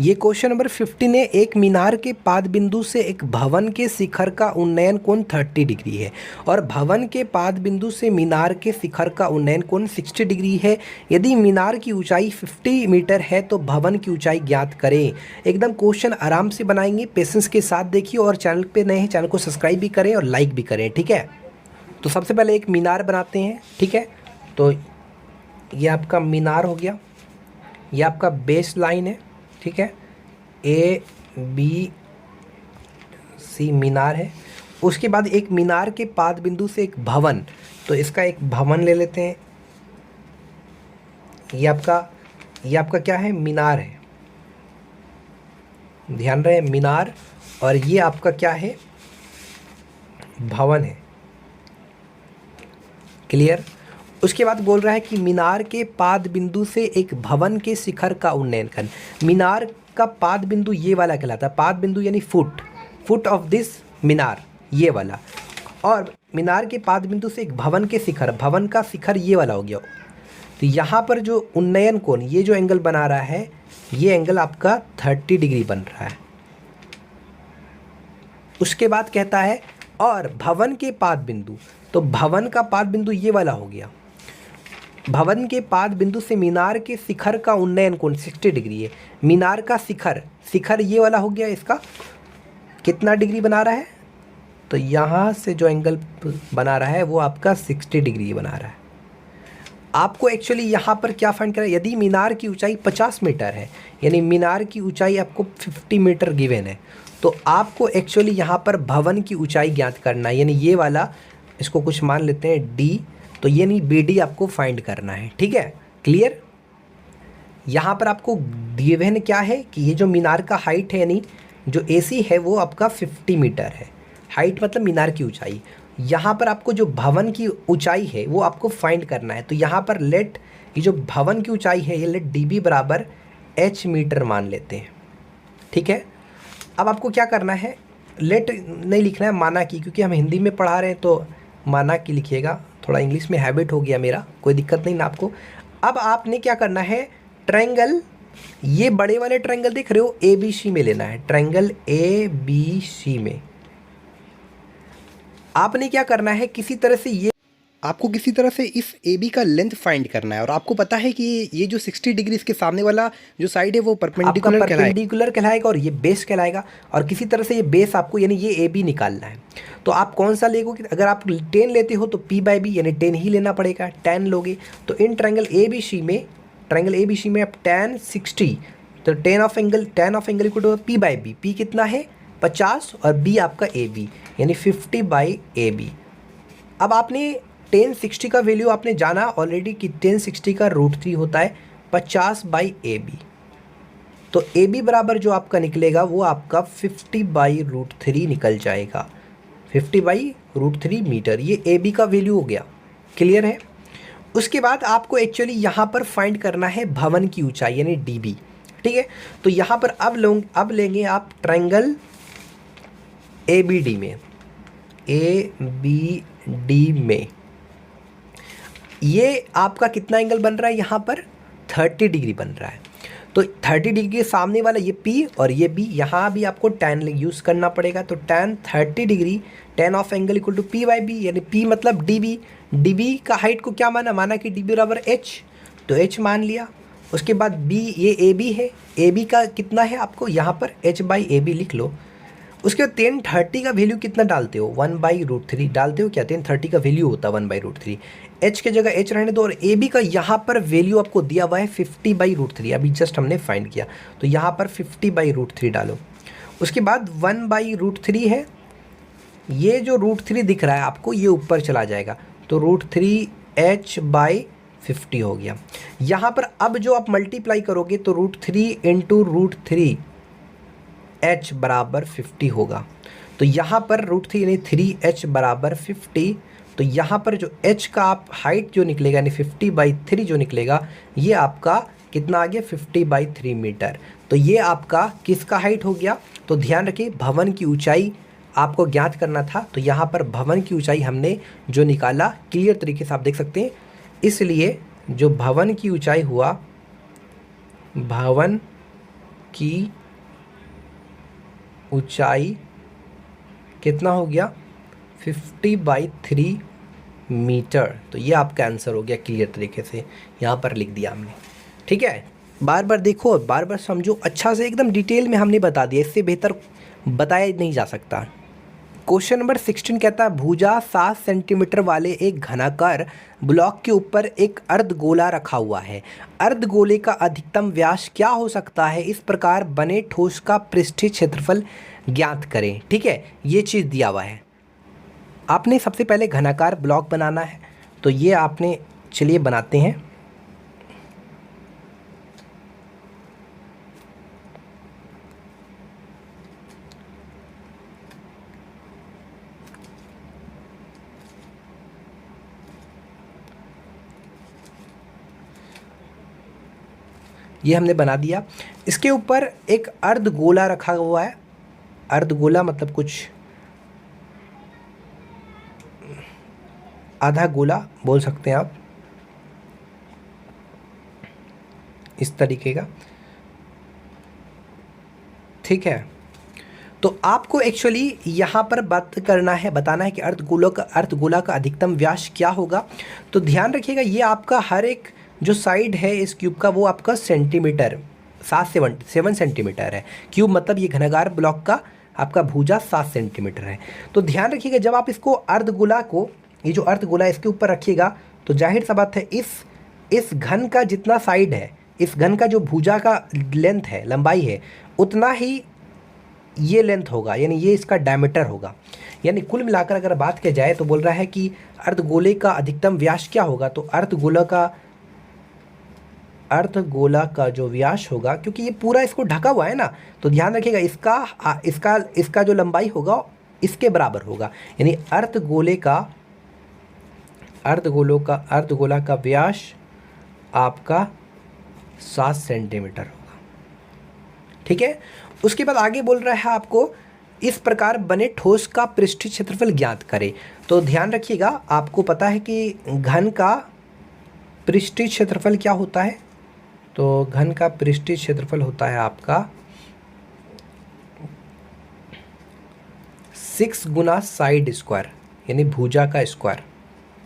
ये क्वेश्चन नंबर 15 है, एक मीनार के पाद बिंदु से एक भवन के शिखर का उन्नयन कोण 30 डिग्री है और भवन के पाद बिंदु से मीनार के शिखर का उन्नयन कोण 60 डिग्री है। यदि मीनार की ऊंचाई 50 मीटर है तो भवन की ऊंचाई ज्ञात करें। एकदम क्वेश्चन आराम से बनाएंगे, पेशेंस के साथ देखिए, और चैनल पे नए हैं चैनल को सब्सक्राइब भी करें और लाइक भी करें। ठीक है, तो सबसे पहले एक मीनार बनाते हैं। ठीक है, तो ये आपका मीनार हो गया, ये आपका बेस लाइन है। ठीक है, ABC मीनार है। उसके बाद एक मीनार के पाद बिंदु से एक भवन, तो इसका एक भवन ले लेते हैं। ये आपका क्या है, मीनार है, ध्यान रहे मीनार, और ये आपका क्या है, भवन है। क्लियर। उसके बाद बोल रहा है कि मीनार के पाद बिंदु से एक भवन के शिखर का उन्नयन कर। मीनार का पाद बिंदु ये वाला कहलाता है, पाद बिंदु यानी फुट ऑफ दिस मीनार, ये वाला। और मीनार के पाद बिंदु से एक भवन के शिखर, भवन का शिखर ये वाला हो गया। तो यहाँ पर जो उन्नयन कोण, ये जो एंगल बना रहा है ये एंगल आपका 30 डिग्री बन रहा है। उसके बाद कहता है और भवन के पाद बिंदु, तो भवन का पाद बिंदु ये वाला हो गया। भवन के पाद बिंदु से मीनार के शिखर का उन्नयन कोण 60 डिग्री है। मीनार का शिखर ये वाला हो गया, इसका कितना डिग्री बना रहा है, तो यहाँ से जो एंगल बना रहा है वो आपका 60 डिग्री बना रहा है। आपको एक्चुअली यहाँ पर क्या फाइंड करना है, यदि मीनार की ऊंचाई 50 मीटर है, यानी मीनार की ऊंचाई आपको 50 मीटर गिवन है, तो आपको एक्चुअली यहाँ पर भवन की ऊंचाई ज्ञात करना है, यानी ये वाला, इसको कुछ मान लेते हैं डी, तो ये नहीं BD आपको फाइंड करना है। ठीक है, क्लियर। यहाँ पर आपको गिवन क्या है कि ये जो मीनार का हाइट है, यानी जो AC है वो आपका 50 मीटर है। हाइट मतलब मीनार की ऊंचाई। यहाँ पर आपको जो भवन की ऊंचाई है वो आपको फाइंड करना है। तो यहाँ पर लेट ये जो भवन की ऊंचाई है ये लेट DB बराबर H मीटर मान लेते हैं। ठीक है, अब आपको क्या करना है, लेट नहीं लिखना है, माना की, क्योंकि हम हिंदी में पढ़ा रहे हैं तो माना की लिखिएगा। थोड़ा इंग्लिश में हैबिट हो गया मेरा, कोई दिक्कत नहीं ना आपको। अब आपने क्या करना है, ट्रायंगल, ये बड़े वाले ट्रायंगल देख रहे हो, ABC में लेना है। ट्रायंगल ABC में आपने क्या करना है, किसी तरह से ये आपको किसी तरह से इस AB का लेंथ फाइंड करना है। और आपको पता है कि ये जो 60 डिग्री इसके सामने वाला जो साइड है वो परपेंडिकुलर कहलाएगा और ये बेस कहलाएगा। और किसी तरह से ये बेस आपको यानी ये AB निकालना है। तो आप कौन सा लेगोगे, अगर आप tan लेते हो तो P/B यानी tan ही लेना पड़ेगा। tan लोगे तो इन ट्रायंगल ABC में आप tan 60, तो tan of angle equal to P/B। P कितना है 50 और B आपका AB यानी 50/AB। अब आपने tan 60 का वैल्यू आपने जाना ऑलरेडी कि tan 60 का √3 होता है 50/AB। तो AB बराबर जो आपका निकलेगा वो आपका 50/√3 निकल जाएगा, 50/√3 मीटर। ये AB का वैल्यू हो गया, क्लियर है। उसके बाद आपको एक्चुअली यहाँ पर फाइंड करना है भवन की ऊंचाई यानी DB। ठीक है, तो यहाँ पर अब लेंगे आप ट्रायंगल ABD में ये आपका कितना एंगल बन रहा है, यहाँ पर 30 डिग्री बन रहा है। तो 30 डिग्री के सामने वाला ये P और ये B, यहाँ भी आपको tan यूज़ करना पड़ेगा। तो tan 30 degree, tan of angle equal to P/B यानी P मतलब DB का हाइट को क्या माना कि DB बराबर H, तो H मान लिया। उसके बाद B, ये AB है, AB का कितना है आपको यहाँ पर H/AB लिख लो। उसके बाद tan 30 का वैल्यू कितना डालते हो, 1/√3 डालते हो क्या, tan 30 का वैल्यू होता है 1/√3। H के जगह H रहने दो और AB का यहाँ पर वैल्यू आपको दिया हुआ है 50/√3, अभी जस्ट हमने फाइंड किया, तो यहाँ पर 50/√3 डालो। उसके बाद 1/√3 है, ये जो √3 दिख रहा है आपको ये ऊपर चला जाएगा, तो √3 H/50 हो गया। यहाँ पर अब जो आप मल्टीप्लाई करोगे तो √3 इंटू √3 H बराबर 50 होगा। तो यहाँ पर √3 यानी 3H बराबर 50। तो यहाँ पर जो H का आप हाइट जो निकलेगा यानी 50/3 जो निकलेगा, ये आपका कितना आ गया 50/3 मीटर। तो ये आपका किसका हाइट हो गया, तो ध्यान रखिए भवन की ऊंचाई आपको ज्ञात करना था। तो यहाँ पर भवन की ऊंचाई हमने जो निकाला क्लियर तरीके से आप देख सकते हैं। इसलिए जो भवन की ऊंचाई हुआ, भवन की ऊंचाई कितना हो गया 50/3 मीटर। तो ये आपका आंसर हो गया क्लियर तरीके से, यहाँ पर लिख दिया हमने। ठीक है, बार बार देखो, बार बार समझो, अच्छा से एकदम डिटेल में हमने बता दिया, इससे बेहतर बताया नहीं जा सकता। क्वेश्चन नंबर 16 कहता है भुजा 7 सेंटीमीटर वाले एक घनाकार ब्लॉक के ऊपर एक अर्धगोला रखा हुआ है। अर्धगोले का अधिकतम व्यास क्या हो सकता है, इस प्रकार बने ठोस का पृष्ठीय क्षेत्रफल ज्ञात करें। ठीक है, ये चीज़ दिया हुआ है। आपने सबसे पहले घनाकार ब्लॉक बनाना है, तो ये आपने, चलिए बनाते हैं। ये हमने बना दिया। इसके ऊपर एक अर्धगोला रखा हुआ है। अर्धगोला मतलब कुछ आधा गोला बोल सकते हैं आप, इस तरीके का। ठीक है। तो आपको एक्चुअली यहाँ पर बताना है कि अर्धगोला का अधिकतम व्यास क्या होगा। तो ध्यान रखिएगा, ये आपका हर एक जो साइड है इस क्यूब का वो आपका सेंटीमीटर 7 सेंटीमीटर है। क्यूब मतलब ये घनाकार ब्लॉक का आपका भुजा 7 सेंटीमीटर है। तो ध्यान रखिएगा, जब आप इसको अर्धगोला को, ये जो अर्धगोला इसके ऊपर रखिएगा तो जाहिर सा बात है इस घन का जितना साइड है, इस घन का जो भुजा का लेंथ है, लंबाई है, उतना ही ये लेंथ होगा, यानी ये इसका डायमीटर होगा। यानी कुल मिलाकर अगर बात की जाए तो बोल रहा है कि अर्धगोले का अधिकतम व्यास क्या होगा। तो अर्धगोला का जो व्यास होगा, क्योंकि ये पूरा इसको ढका हुआ है ना, तो ध्यान रखिएगा इसका जो लंबाई होगा इसके बराबर होगा। यानी अर्धगोला का व्यास आपका 7 सेंटीमीटर होगा। ठीक है। उसके बाद आगे बोल रहा है आपको इस प्रकार बने ठोस का पृष्ठीय क्षेत्रफल ज्ञात करें। तो ध्यान रखिएगा, आपको पता है कि घन का पृष्ठीय क्षेत्रफल क्या होता है। तो घन का पृष्ठीय क्षेत्रफल होता है आपका 6 गुना साइड स्क्वायर, यानी भुजा का स्क्वायर,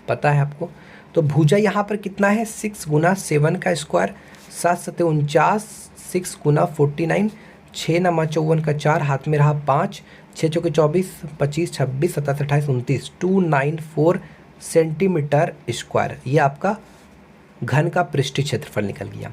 पता है आपको। तो भुजा यहाँ पर कितना है, 6 गुना 7 का स्क्वायर, 7 सते 49, 6 गुना 49, 6 नमा 54 का 4, हाथ में रहा 5, 6 चौके 24, 25, 26, 27, 28, 29, 294 सेंटीमीटर स्क्वायर। ये आपका घन का पृष्ठीय क्षेत्रफल निकल गया।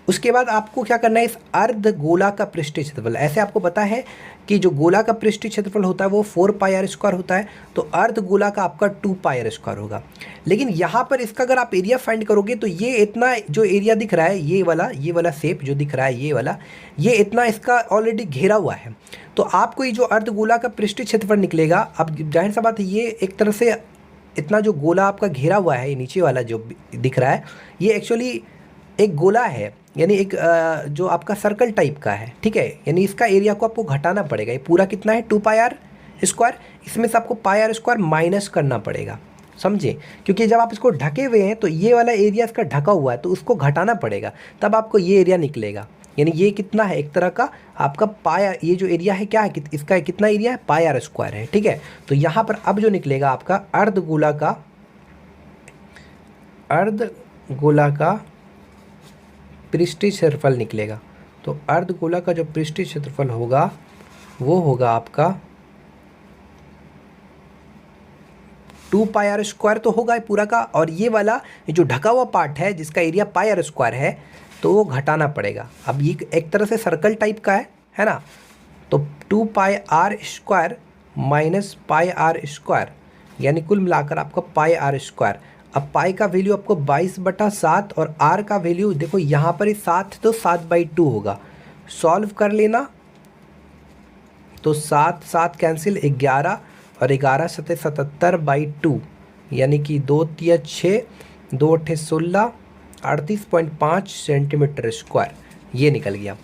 उसके बाद आपको क्या करना है, इस अर्धगोला का पृष्ठीय क्षेत्रफल, ऐसे आपको पता है कि जो गोला का पृष्ठीय क्षेत्रफल होता है वो 4 पाई आर स्क्वायर होता है, तो अर्धगोला का आपका 2 पाई आर स्क्वायर होगा। लेकिन यहाँ पर इसका अगर आप एरिया फाइंड करोगे तो ये इतना जो एरिया दिख रहा है, ये वाला शेप जो दिख रहा है, ये इतना इसका ऑलरेडी घेरा हुआ है। तो आपको ये जो अर्धगोला का पृष्ठीय क्षेत्रफल निकलेगा, अब जाहिर सा बात है ये एक तरह से इतना जो गोला आपका घेरा हुआ है, नीचे वाला जो दिख रहा है, ये एक्चुअली एक गोला है, यानी एक जो आपका सर्कल टाइप का है। ठीक है। यानी इसका एरिया को आपको घटाना पड़ेगा। ये पूरा कितना है, 2 पाई आर स्क्वायर, इसमें से आपको पाई आर स्क्वायर माइनस करना पड़ेगा, समझे। क्योंकि जब आप इसको ढके हुए हैं तो ये वाला एरिया इसका ढका हुआ है, तो उसको घटाना पड़ेगा, तब आपको ये एरिया निकलेगा। यानी ये कितना है, एक तरह का आपका पाया, ये जो एरिया है क्या है, इसका कितना एरिया है, पाई आर स्क्वायर है। ठीक है। तो यहाँ पर अब जो निकलेगा आपका अर्धगोला का पृष्ठीय क्षेत्रफल निकलेगा। तो अर्धगोला का जो पृष्ठीय क्षेत्रफल होगा वो होगा आपका 2 पाई आर स्क्वायर तो होगा ये पूरा का, और ये वाला जो ढका हुआ पार्ट है जिसका एरिया पाई आर स्क्वायर है, तो वो घटाना पड़ेगा। अब ये एक तरह से सर्कल टाइप का है ना। तो 2 pi R square minus pi R square, यानी कुल मिलाकर आपका पाई आर स्क्वायर। अब पाई का वैल्यू आपको 22/7 और आर का वैल्यू देखो यहाँ पर ही 7, तो 7/2 होगा। सॉल्व कर लेना तो 7 कैंसिल, 11 और 11 सते 77/2, यानी कि 2 तिया 6, 2 अठे 16, 38.5 सेंटीमीटर स्क्वायर ये निकल गया।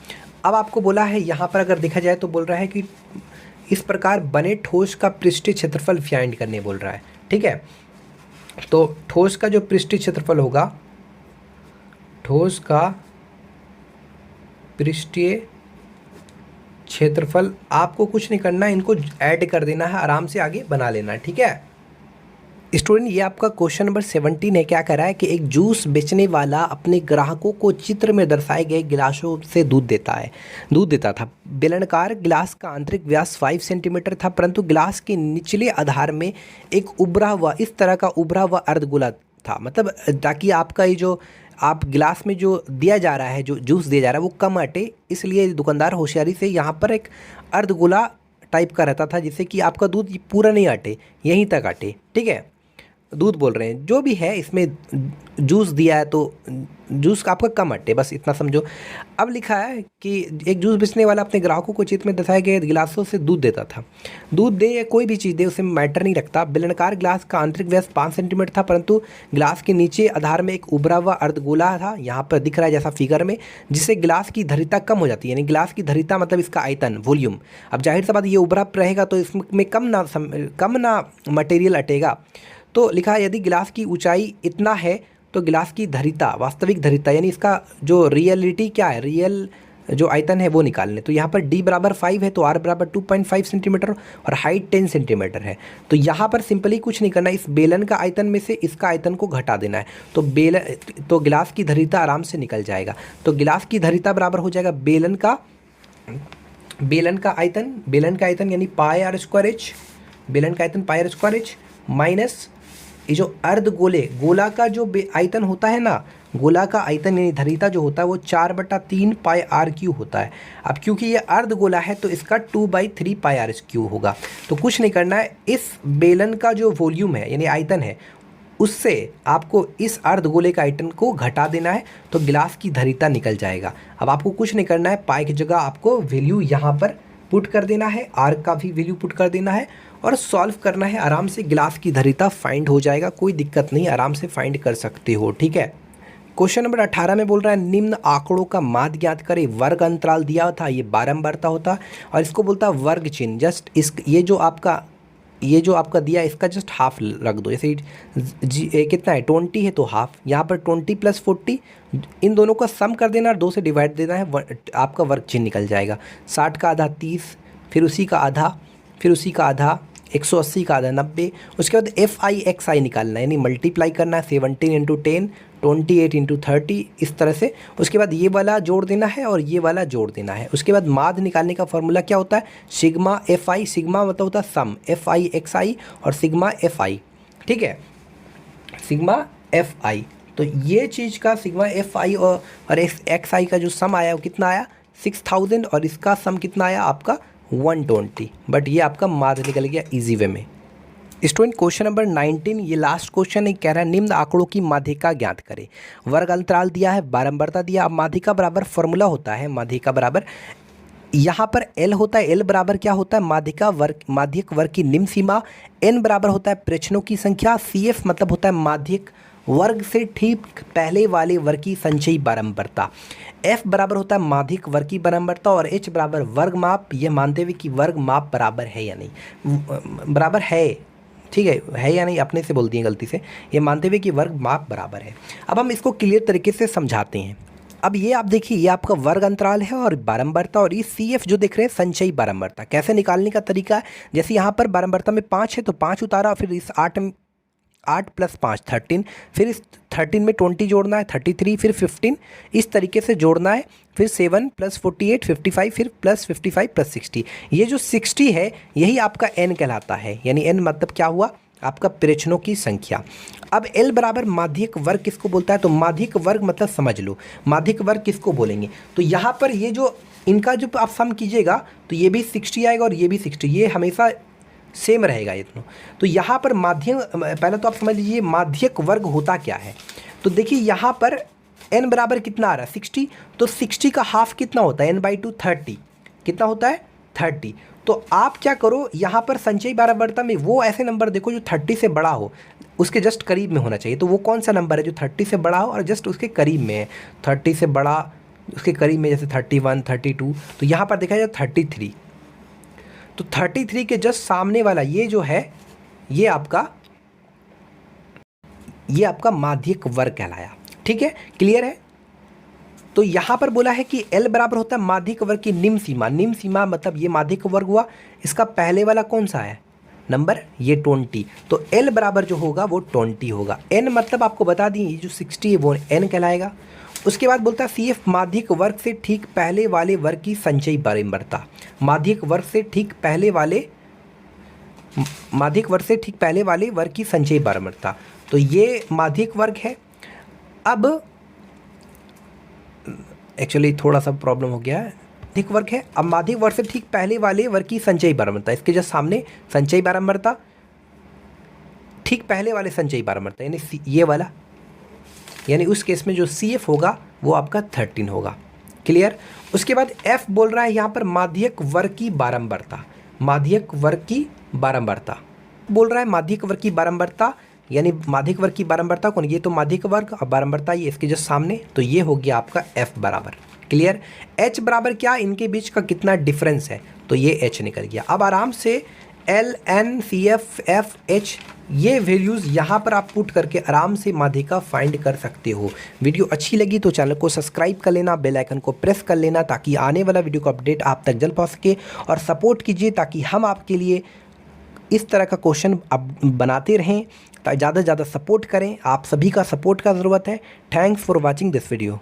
अब आपको बोला है यहाँ पर अगर देखा जाए तो बोल रहा है कि इस प्रकार बने ठोस का पृष्ठीय क्षेत्रफल फाइंड करने बोल रहा है। ठीक है। तो ठोस का जो पृष्ठीय क्षेत्रफल होगा, ठोस का पृष्ठीय क्षेत्रफल आपको कुछ नहीं करना है, इनको ऐड कर देना है, आराम से आगे बना लेना है। ठीक है स्टूडेंट, ये आपका क्वेश्चन नंबर 17 है। क्या कर रहा है कि एक जूस बेचने वाला अपने ग्राहकों को चित्र में दर्शाए गए गिलासों से दूध देता था। बेलनाकार गिलास का आंतरिक व्यास 5 सेंटीमीटर था, परंतु गिलास के निचले आधार में एक उभरा हुआ, इस तरह का उभरा हुआ अर्धगोला था। मतलब ताकि आपका ये जो आप गिलास में जो दिया जा रहा है, जो जूस दिया जा रहा है वो कम अटे, इसलिए दुकानदार होशियारी से यहाँ पर एक अर्धगोला टाइप का रहता था, जिससे कि आपका दूध पूरा नहीं अटे, यहीं तक अटे। ठीक है। दूध बोल रहे हैं जो भी है, इसमें जूस दिया है तो जूस का आपका कम अटे, बस इतना समझो। अब लिखा है कि एक जूस बेचने वाला अपने ग्राहकों को चित्र में दर्शाए गए गिलासों से दूध देता था। दूध दे या कोई भी चीज़ दे, उसे मैटर नहीं रखता। बेलनाकार गिलास का आंतरिक व्यास 5 सेंटीमीटर था, परंतु गिलास के नीचे आधार में एक उभरा हुआ अर्धगोला था, यहाँ पर दिख रहा है जैसा फिगर में, जिससे गिलास की धरिता कम हो जाती है। यानी गिलास की धरिता मतलब इसका आयतन, वॉल्यूम। अब जाहिर सा बात ये उभरा रहेगा तो इसमें कम ना मटेरियल अटेगा। तो लिखा है यदि गिलास की ऊंचाई इतना है तो गिलास की धरिता, वास्तविक धरिता, यानी इसका जो रियलिटी क्या है, जो आयतन है वो निकालने। तो यहाँ पर d बराबर 5 है तो r बराबर 2.5 सेंटीमीटर और हाइट 10 सेंटीमीटर है। तो यहाँ पर सिंपली कुछ नहीं करना है, इस बेलन का आयतन में से इसका आयतन को घटा देना है। तो गिलास की धरीता आराम से निकल जाएगा। तो गिलास की धरीता बराबर हो जाएगा बेलन का आयतन यानी पाई आर स्क्वायर एच, बेलन का आयतन पाई आर स्क्वायर एच माइनस ये जो गोला का जो आयतन होता है ना, गोला का आयतन यानी धरीता जो होता है वो 4/3 पाई आर क्यू होता है। अब क्योंकि ये अर्धगोला है तो इसका 2/3 पाई आर क्यू होगा। तो कुछ नहीं करना है, इस बेलन का जो वॉल्यूम है यानी आयतन है उससे आपको इस अर्धगोले का आयतन को घटा देना है, तो गिलास की धरीता निकल जाएगा। अब आपको कुछ नहीं करना है, पाई की जगह आपको वैल्यू यहाँ पर पुट कर देना है, आर का भी वैल्यू पुट कर देना है और सॉल्व करना है। आराम से गिलास की धरीता फाइंड हो जाएगा, कोई दिक्कत नहीं, आराम से फाइंड कर सकते हो। ठीक है। क्वेश्चन नंबर 18 में बोल रहा है निम्न आंकड़ों का माध्य ज्ञात करें। वर्ग अंतराल दिया था, ये बारंबारता होता और इसको बोलता है वर्ग चिन्ह। जस्ट ये जो आपका दिया इसका जस्ट हाफ रख दो। जैसे कितना है 20 है तो हाफ, यहाँ पर 20 + 40 इन दोनों का सम कर देना और 2 से डिवाइड देना है, आपका वर्ग चिन्ह निकल जाएगा। 60 का आधा 30, फिर उसी का आधा, 180 का आधा 90। उसके बाद FI/XI निकालना है यानी मल्टीप्लाई करना है 17 × 10, 28 × 30 इस तरह से। उसके बाद ये वाला जोड़ देना है और ये वाला जोड़ देना है। उसके बाद माध्य निकालने का फॉर्मूला क्या होता है, सिग्मा FI, सिग्मा मतलब होता है सम, FI/XI और सिग्मा FI। ठीक है, सिग्मा FI। तो ये चीज़ का सिग्मा FI और XI का जो सम आया वो कितना आया 6000 और इसका सम कितना आया आपका 120। बट ये आपका माध्य निकल गया इजी वे में। स्टूडेंट क्वेश्चन नंबर 19 ये लास्ट क्वेश्चन है, कह रहा है निम्न आंकड़ों की माध्यिका ज्ञात करें। वर्ग अंतराल दिया है, बारंबारता दिया। अब माध्यिका बराबर फॉर्मूला होता है, माध्यिका बराबर यहाँ पर L होता है। L बराबर क्या होता है, माध्यिक वर्ग की निम्न सीमा। N बराबर होता है प्रश्नों की संख्या। CF मतलब होता है माध्यिक वर्ग से ठीक पहले वाले वर्ग की संचयी बारंबारता। F बराबर होता है माध्यिक वर्ग की बारंबारता और H बराबर वर्ग माप, यह मानते हुए कि वर्ग माप बराबर है या नहीं, बराबर है। ठीक है या नहीं, अपने से बोल दिए गलती से, ये मानते हुए कि वर्ग माप बराबर है। अब हम इसको क्लियर तरीके से समझाते हैं। अब ये आप देखिए, ये आपका वर्ग अंतराल है और बारंबारता, और ये CF जो देख रहे हैं संचयी बारंबारता। कैसे निकालने का तरीका है, जैसे यहाँ पर बारंबारता में 5 है तो 5 उतारा, फिर इस 8 + 5 13, फिर इस 13 में 20 जोड़ना है 33, फिर 15 इस तरीके से जोड़ना है, फिर 7 + 48 55, फिर +55 + 60। ये जो 60 है यही आपका n कहलाता है, यानी n मतलब क्या हुआ आपका प्रश्नों की संख्या। अब L बराबर माध्यिक वर्ग किसको बोलता है, तो माध्यिक वर्ग मतलब समझ लो माध्यिक वर्ग किसको बोलेंगे। तो यहाँ पर ये जो इनका जो आप सम कीजिएगा तो ये भी 60 आएगा और ये भी 60, ये हमेशा सेम रहेगा ये दोनों। तो यहाँ पर माध्यम, पहले तो आप समझ लीजिए माध्यिक वर्ग होता क्या है। तो देखिए यहाँ पर n बराबर कितना आ रहा है 60, तो 60 का हाफ कितना होता है n/2 30, कितना होता है 30। तो आप क्या करो, यहाँ पर संचयी बारंबारता में वो ऐसे नंबर देखो जो 30 से बड़ा हो, उसके जस्ट करीब में होना चाहिए। तो वो कौन सा नंबर है जो 30 से बड़ा हो और जस्ट उसके करीब में है, 30 से बड़ा उसके करीब में, जैसे 31 32। तो यहाँ पर देखा जाए 33, तो 33 के जस्ट सामने वाला ये जो है ये आपका माध्यिक वर्ग कहलाया। ठीक है, क्लियर है। तो यहाँ पर बोला है कि L बराबर होता है माध्यिक वर्ग की निम्न सीमा। निम्न सीमा मतलब ये माध्यिक वर्ग हुआ, इसका पहले वाला कौन सा है नंबर, ये 20। तो L बराबर जो होगा वो 20 होगा। N मतलब आपको बता दी ये जो 60 है वो N कहलाएगा। उसके बाद बोलता है CF माध्यिक वर्ग से ठीक पहले वाले वर्ग की संचयी बारंबारता। माध्यिक वर्ग से ठीक पहले वाले वर्ग की संचयी बारंबारता। तो ये माध्यिक वर्ग है। अब एक्चुअली थोड़ा सा प्रॉब्लम हो गया है, माध्यिक वर्ग है। अब माध्यिक वर्ग से ठीक पहले वाले वर्ग की संचयी बारंबारता, इसके जस्ट सामने संचयी बारंबारता, ठीक पहले वाले संचयी बारंबारता यानी ये वाला, यानी उस केस में जो CF होगा वो आपका 13 होगा। क्लियर। उसके बाद F बोल रहा है यहाँ पर माध्यिक वर्ग की बारंबारता। माध्यिक वर्ग की बारंबारता बोल रहा है, माध्यिक वर्ग की बारंबारता यानी माध्यिक वर्ग की बारंबारता कौन, ये तो माध्यिक वर्ग और बारंबारता ये इसके जस्ट सामने, तो ये हो गया आपका F बराबर। क्लियर। H बराबर क्या, इनके बीच का कितना डिफरेंस है, तो ये H निकल गया। अब आराम से LNCFFH, ये वैल्यूज़ यहाँ पर आप पुट करके आराम से माध्यिका फाइंड कर सकते हो। वीडियो अच्छी लगी तो चैनल को सब्सक्राइब कर लेना, बेल आइकन को प्रेस कर लेना ताकि आने वाला वीडियो का अपडेट आप तक जल्द पहुँच सके, और सपोर्ट कीजिए ताकि हम आपके लिए इस तरह का क्वेश्चन अब बनाते रहें। ज़्यादा से ज़्यादा सपोर्ट करें, आप सभी का सपोर्ट का ज़रूरत है। Thanks for watching this video.